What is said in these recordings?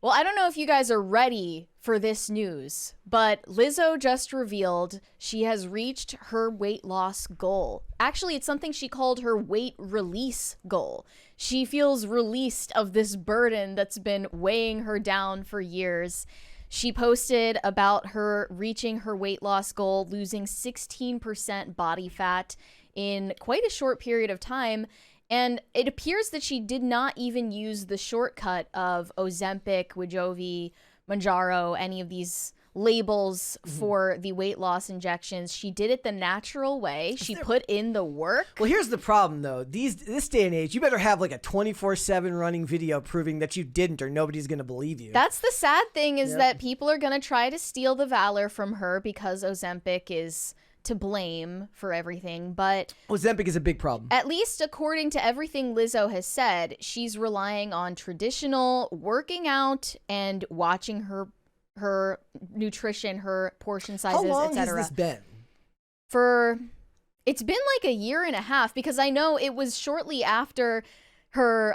Well, I don't know if you guys are ready for this news, but Lizzo just revealed she has reached her weight loss goal. Actually, it's something she called her weight release goal. She feels released of this burden that's been weighing her down for years. She posted about her reaching her weight loss goal, losing 16% body fat in quite a short period of time. And it appears that she did not even use the shortcut of Ozempic, Wegovy, Mounjaro, any of these labels for the weight loss injections. She did it the natural way. She put in the work. Well, here's the problem, though. This day and age, you better have like a 24/7 running video proving that you didn't, or nobody's going to believe you. That's the sad thing, is that people are going to try to steal the valor from her because Ozempic is to blame for everything. But Ozempic is a big problem. At least according to everything Lizzo has said, she's relying on traditional working out and watching her nutrition, her portion sizes, etc. How long has this been? It's been like a year and a half, because I know it was shortly after her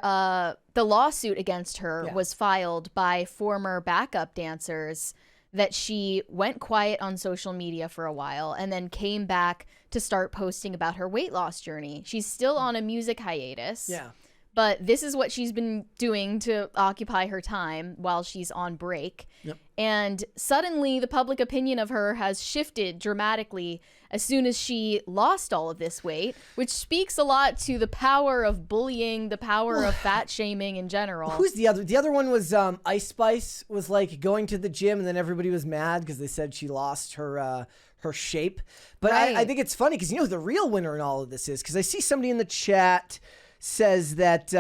the lawsuit against her was filed by former backup dancers that she went quiet on social media for a while and then came back to start posting about her weight loss journey. She's still on a music hiatus. Yeah. But this is what she's been doing to occupy her time while she's on break. Yep. And suddenly the public opinion of her has shifted dramatically as soon as she lost all of this weight, which speaks a lot to the power of bullying, the power of fat shaming in general. Who's the other? The other one was Ice Spice was like going to the gym, and then everybody was mad because they said she lost her shape. But Right. I think it's funny because you know who the real winner in all of this is, because I see somebody in the chat says that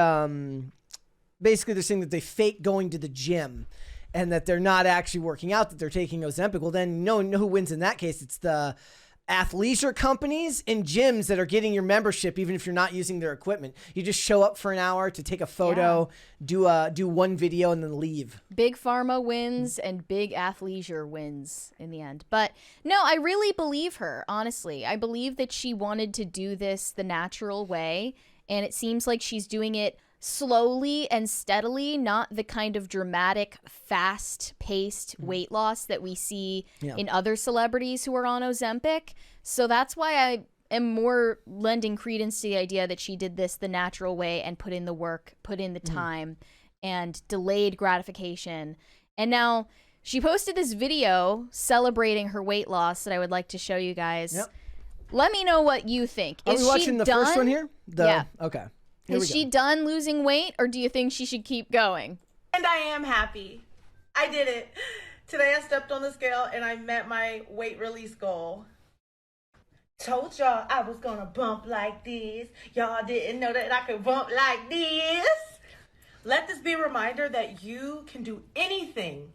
basically they're saying that they fake going to the gym and that they're not actually working out, that they're taking Ozempic. Well, then know who wins in that case. It's the athleisure companies and gyms that are getting your membership even if you're not using their equipment. You just show up for an hour to take a photo, do one video, and then leave. Big pharma wins and big athleisure wins in the end. But no, I really believe her, honestly. I believe that she wanted to do this the natural way, and it seems like she's doing it slowly and steadily, not the kind of dramatic, fast-paced weight loss that we see in other celebrities who are on Ozempic. So that's why I am more lending credence to the idea that she did this the natural way and put in the work, put in the time, and delayed gratification. And now she posted this video celebrating her weight loss that I would like to show you guys. Yep. Let me know what you think. Are we watching the first one here? Yeah. Okay. Is she done losing weight, or do you think she should keep going? And I am happy. I did it. Today I stepped on the scale and I met my weight release goal. Told y'all I was gonna bump like this. Y'all didn't know that I could bump like this. Let this be a reminder that you can do anything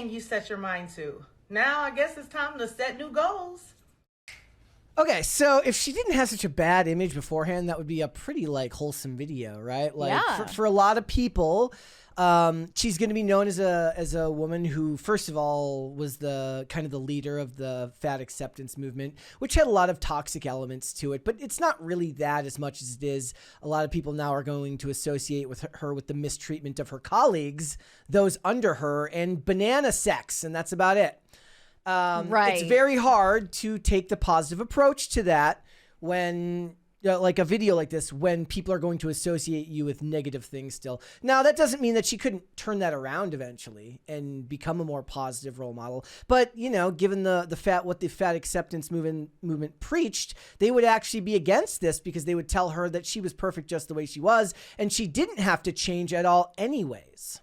you set your mind to. Now I guess it's time to set new goals. Okay, so if she didn't have such a bad image beforehand, that would be a pretty like wholesome video, right? Like for a lot of people, she's going to be known as a woman who, first of all, was the kind of the leader of the fat acceptance movement, which had a lot of toxic elements to it. But it's not really that as much as it is. A lot of people now are going to associate with her with the mistreatment of her colleagues, those under her, and banana sex, and that's about it. Right. It's very hard to take the positive approach to that when, like a video like this, when people are going to associate you with negative things still. Now, that doesn't mean that she couldn't turn that around eventually and become a more positive role model. But, you know, given what the fat acceptance movement preached, they would actually be against this because they would tell her that she was perfect just the way she was, and she didn't have to change at all anyways.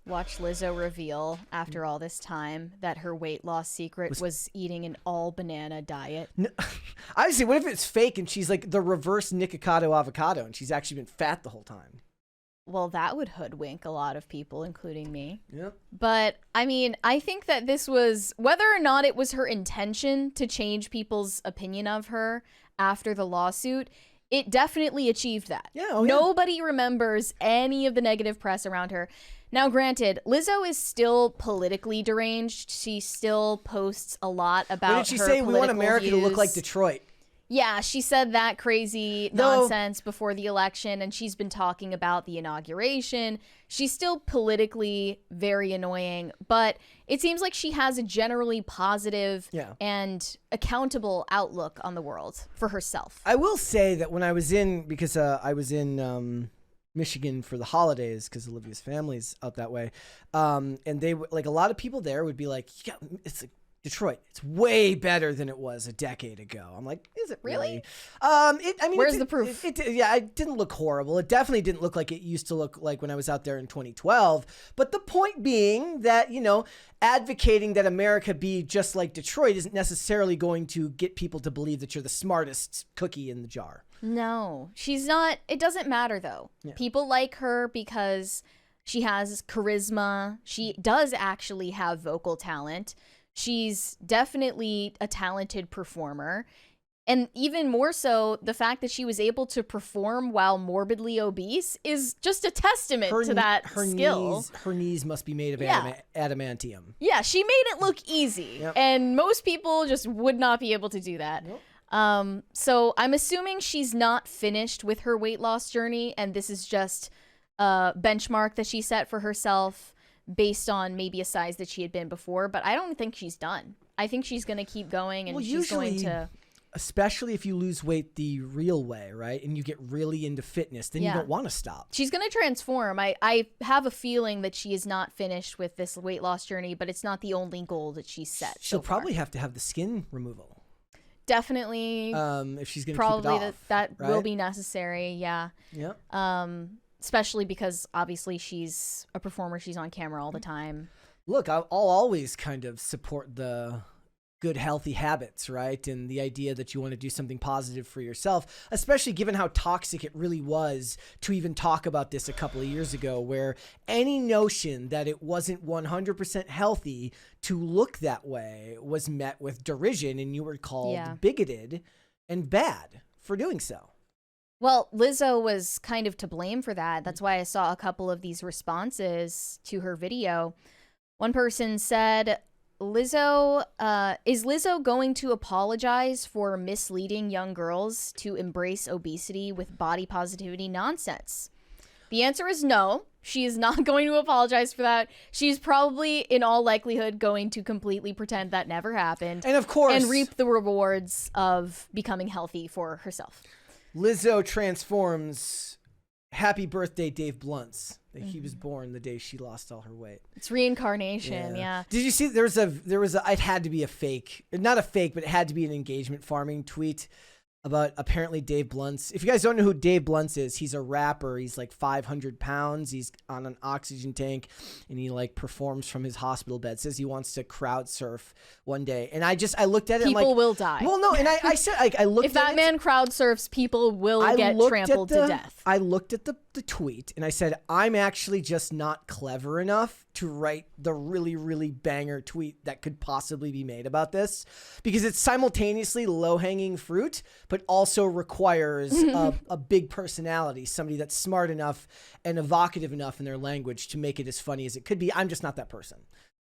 Watch Lizzo reveal after all this time that her weight loss secret was eating an all banana diet. No, obviously, what if it's fake and she's like the reverse Nikocado avocado and she's actually been fat the whole time? Well, that would hoodwink a lot of people, including me. Yep. But I mean, I think that this was, whether or not it was her intention to change people's opinion of her after the lawsuit, it definitely achieved that. Yeah, Nobody remembers any of the negative press around her. Now, granted, Lizzo is still politically deranged. She still posts a lot about her What did she say? We want America to look like Detroit. Yeah, she said that crazy nonsense before the election, and she's been talking about the inauguration. She's still politically very annoying, but it seems like she has a generally positive and accountable outlook on the world for herself. I will say that when I was in, because I was in Michigan for the holidays, because Olivia's family's out that way, and they like a lot of people there would be like, yeah, it's like, Detroit, it's way better than it was a decade ago. I'm like, is it really? Where's the proof? It didn't look horrible. It definitely didn't look like it used to look like when I was out there in 2012. But the point being that, you know, advocating that America be just like Detroit isn't necessarily going to get people to believe that you're the smartest cookie in the jar. No, she's not. It doesn't matter, though. Yeah. People like her because she has charisma. She does actually have vocal talent. She's definitely a talented performer. And even more so, the fact that she was able to perform while morbidly obese is just a testament to that skill. Her knees must be made of adamantium. Yeah, she made it look easy. Yep. And most people just would not be able to do that. Nope. So I'm assuming she's not finished with her weight loss journey, and this is just a benchmark that she set for herself based on maybe a size that she had been before, but I don't think she's done. I think she's going to keep going, and she's going to... Especially if you lose weight the real way, right? And you get really into fitness, then you don't want to stop. She's going to transform. I have a feeling that she is not finished with this weight loss journey, but it's not the only goal that she's set. She'll probably have to have the skin removal. Definitely. If she's going to keep it off. that right? will be necessary, yeah. Yeah. Especially because obviously she's a performer. She's on camera all the time. Look, I'll always kind of support the good, healthy habits, right? And the idea that you want to do something positive for yourself, especially given how toxic it really was to even talk about this a couple of years ago, where any notion that it wasn't 100% healthy to look that way was met with derision, and you were called bigoted and bad for doing so. Well, Lizzo was kind of to blame for that. That's why I saw a couple of these responses to her video. One person said, is Lizzo going to apologize for misleading young girls to embrace obesity with body positivity nonsense? The answer is no. She is not going to apologize for that. She's probably, in all likelihood, going to completely pretend that never happened. And of course, and reap the rewards of becoming healthy for herself. Lizzo transforms. Happy birthday, Dave Blunt's. He was born the day she lost all her weight. It's reincarnation, yeah. Did you see there was a it had to be a fake, not a fake, but it had to be an engagement farming tweet about apparently Dave Blunt's. If you guys don't know who Dave Blunt's is, he's a rapper. He's like 500 pounds. He's on an oxygen tank, and he like performs from his hospital bed. Says he wants to crowd surf one day. And I looked at it. People will die. Well, no, and I said I looked. If that man crowd surfs, people will get trampled to death. I looked at the tweet and I said, I'm actually just not clever enough to write the really, really banger tweet that could possibly be made about this, because it's simultaneously low-hanging fruit, but also requires a big personality, somebody that's smart enough and evocative enough in their language to make it as funny as it could be. I'm just not that person.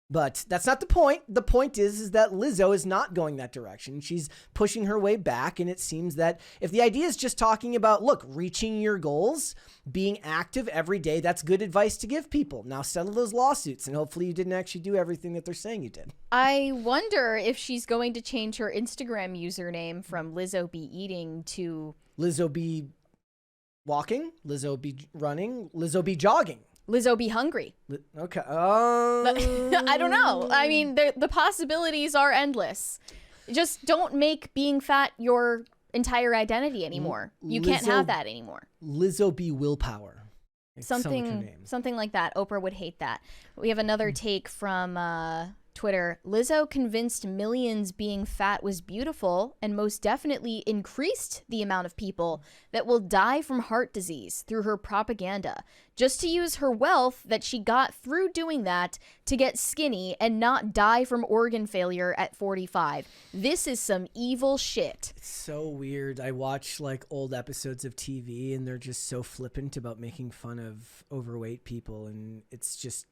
But that's not the point. The point is that Lizzo is not going that direction. She's pushing her way back, and it seems that if the idea is just talking about, look, reaching your goals, being active every day, that's good advice to give people. Now settle those lawsuits, and hopefully you didn't actually do everything that they're saying you did. I wonder if she's going to change her Instagram username from Lizzo Be Eating to... Lizzo Be Walking? Lizzo Be Running? Lizzo Be Jogging? Lizzo Be Hungry. Okay. I don't know. I mean, the possibilities are endless. Just don't make being fat your entire identity anymore. You can't have that anymore. Lizzo Be Willpower. Something like that. Oprah would hate that. We have another take from Twitter. Lizzo convinced millions being fat was beautiful and most definitely increased the amount of people that will die from heart disease through her propaganda, just to use her wealth that she got through doing that to get skinny and not die from organ failure at 45. This is some evil shit. It's so weird. I watch like old episodes of TV and they're just so flippant about making fun of overweight people, and it's just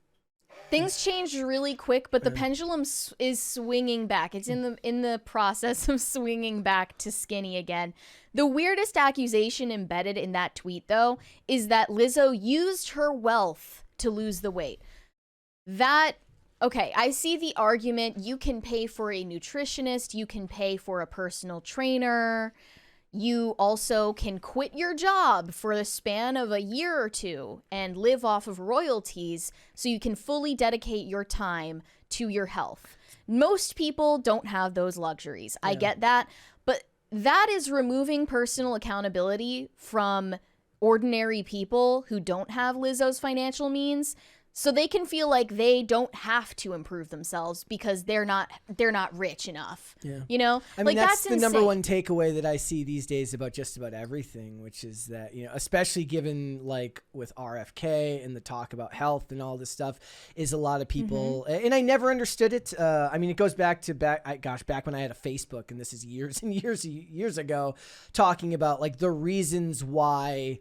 Things changed really quick, but the pendulum is swinging back. It's in the process of swinging back to skinny again. The weirdest accusation embedded in that tweet, though, is that Lizzo used her wealth to lose the weight. Okay, I see the argument. You can pay for a nutritionist. You can pay for a personal trainer. You also can quit your job for the span of a year or two and live off of royalties so you can fully dedicate your time to your health. Most people don't have those luxuries. I get that. But that is removing personal accountability from ordinary people who don't have Lizzo's financial means. So they can feel like they don't have to improve themselves because they're not rich enough. Yeah. You know? I mean, that's the number one takeaway that I see these days about just about everything, which is that, you know, especially given like with RFK and the talk about health and all this stuff, is a lot of people, and I never understood it. I mean, it goes back when I had a Facebook, and this is years and years ago, talking about like the reasons why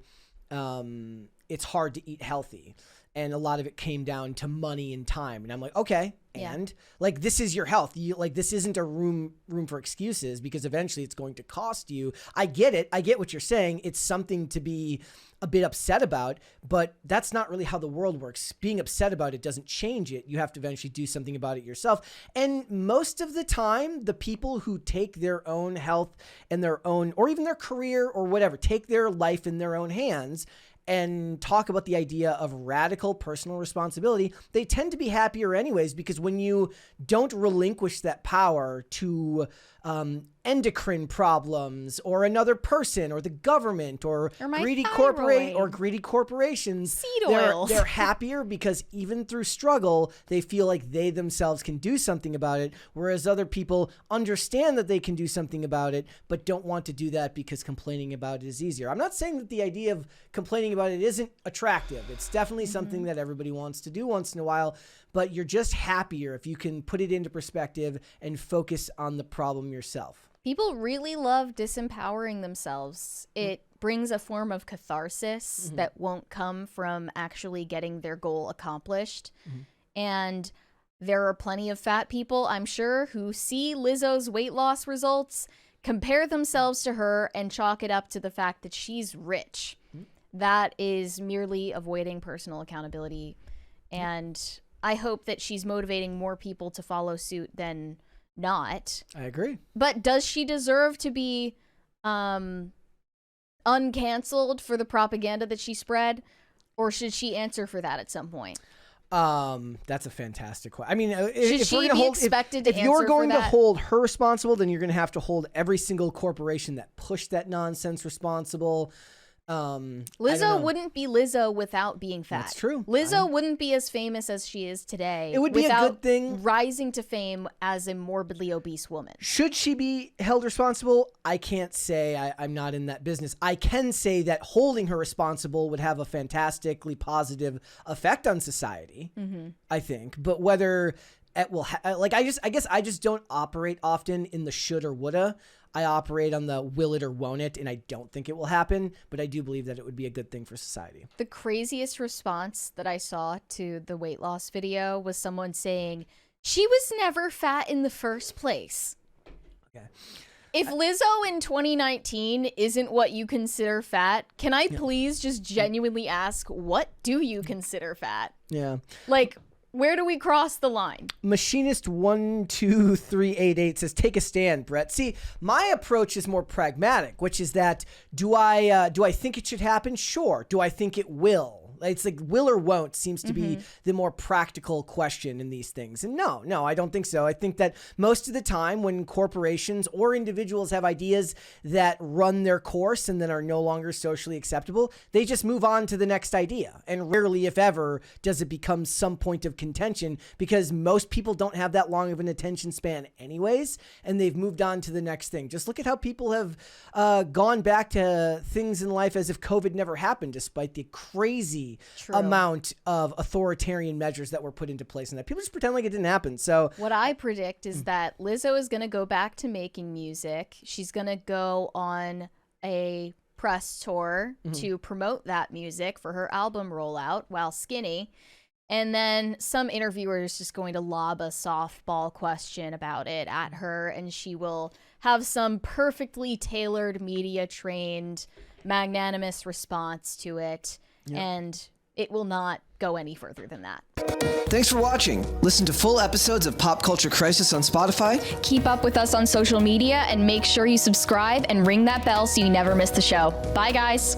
it's hard to eat healthy. And a lot of it came down to money and time. And I'm like, okay, and like, this is your health. This isn't a room for excuses, because eventually it's going to cost you. I get it. I get what you're saying. It's something to be a bit upset about, but that's not really how the world works. Being upset about it doesn't change it. You have to eventually do something about it yourself. And most of the time, the people who take their own health and their own, or even their career or whatever, take their life in their own hands and talk about the idea of radical personal responsibility, they tend to be happier anyways, because when you don't relinquish that power to endocrine problems or another person or the government or greedy corporations, they're happier because even through struggle, they feel like they themselves can do something about it. Whereas other people understand that they can do something about it, but don't want to do that because complaining about it is easier. I'm not saying that the idea of complaining about it isn't attractive. It's definitely something that everybody wants to do once in a while, but you're just happier if you can put it into perspective and focus on the problem yourself. People really love disempowering themselves. It brings a form of catharsis that won't come from actually getting their goal accomplished. And there are plenty of fat people, I'm sure, who see Lizzo's weight loss results, compare themselves to her, and chalk it up to the fact that she's rich. That is merely avoiding personal accountability. And I hope that she's motivating more people to follow suit than not. I agree. But does she deserve to be uncanceled for the propaganda that she spread? Or should she answer for that at some point? That's a fantastic question. I mean, if you're going to hold her responsible, then you're going to have to hold every single corporation that pushed that nonsense responsible. Lizzo wouldn't be Lizzo without being fat. That's true. Lizzo wouldn't be as famous as she is today. It would be a good thing. Rising to fame as a morbidly obese woman. Should she be held responsible? I can't say. I'm not in that business. I can say that holding her responsible would have a fantastically positive effect on society. I think, but whether it will, I guess I just don't operate often in the should or woulda. I operate on the will it or won't it, and I don't think it will happen, but I do believe that it would be a good thing for society. The craziest response that I saw to the weight loss video was someone saying, she was never fat in the first place. Okay. If Lizzo in 2019 isn't what you consider fat, can I please just genuinely ask, what do you consider fat? Yeah. Like, where do we cross the line? Machinist12388 says, take a stand, Brett. See, my approach is more pragmatic, which is that do I think it should happen? Sure. Do I think it will? It's like will or won't seems to be the more practical question in these things. And no, I don't think so. I think that most of the time when corporations or individuals have ideas that run their course and then are no longer socially acceptable, they just move on to the next idea. And rarely, if ever, does it become some point of contention, because most people don't have that long of an attention span anyways, and they've moved on to the next thing. Just look at how people have gone back to things in life as if COVID never happened, despite the crazy amount of authoritarian measures that were put into place, and that people just pretend like it didn't happen. So what I predict is that Lizzo is going to go back to making music. She's going to go on a press tour to promote that music for her album rollout while skinny. And then some interviewer is just going to lob a softball question about it at her, and she will have some perfectly tailored, media-trained, magnanimous response to it, and it will not go any further than that. Thanks for watching. Listen to full episodes of Pop Culture Crisis on Spotify. Keep up with us on social media and make sure you subscribe and ring that bell so you never miss the show. Bye, guys.